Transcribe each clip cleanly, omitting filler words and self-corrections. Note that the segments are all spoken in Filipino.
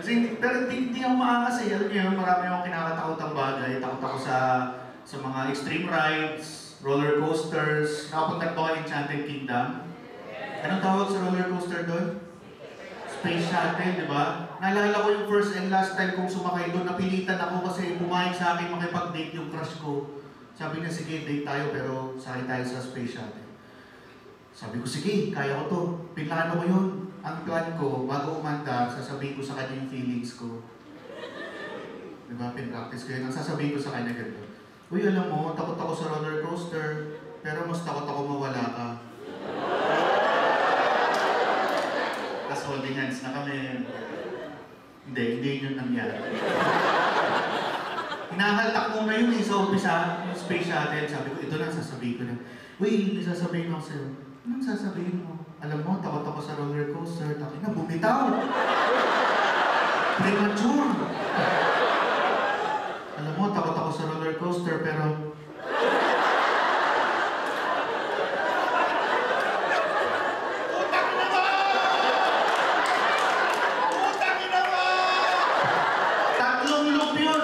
Pero hindi ako maangas eh. Alam niyo, marami akong kinakatakotang bagay. Takot ako sa mga extreme rides, roller coasters. Nakapunta ko kayo Enchanted Kingdom. Anong tawag sa roller coaster doon? Space Shuttle, di ba? Naalala ko yung first and last time kong sumakay doon. Napilitan ako kasi pumayag sa akin makipag-date yung crush ko. Sabi niya, sige, date tayo pero sakay tayo sa Space Shuttle. Sabi ko, sige, kaya ko to. Pinlano ko yun. Ang plan ko, bago umanda, sasabihin ko sa kanya yung feelings ko. Diba? Pinpractice ko yun. Ang sasabihin ko sa kanya ganito. Uy, alam mo, takot ako sa roller coaster, pero mas takot ako mawala ka. Tapos holding hands na kami. Hindi yun nangyari. Hinahaltak muna yun eh, sa umpisa, yung Space Shuttle. Sabi ko, ito na, sasabihin ko na. Uy, may sasabihin ako sa'yo. Anong sasabihin mo? Alam mo, takot ako sa roller coaster. Taki na, bumitaw! Premature! Alam mo, takot ako sa roller coaster, pero... Tatlong loop yun!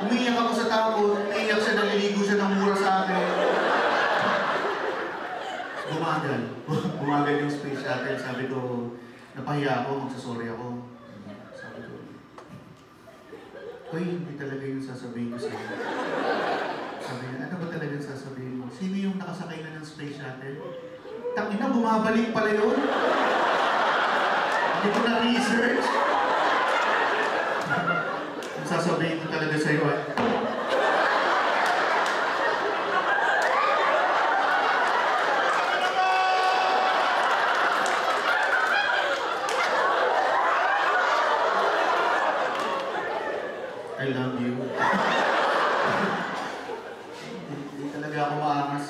Umiiyak ako sa takot, umiiyak siya, naliligo siya ng mura sa akin. Bumagal yung Space Shuttle. Sabi ko, napahiya ako, magsasorry ako. Sabi ko, uy, hindi talaga yung sasabihin ko sa'yo. Sabi niya, ano ba talaga yung sasabihin mo? Sino yung nakasakay na ng Space Shuttle? Tangina, bumabalik pala yun? Hindi ko na-research. Yung sasabihin ko talaga sa'yo, I love you. Hindi talaga ako maangas.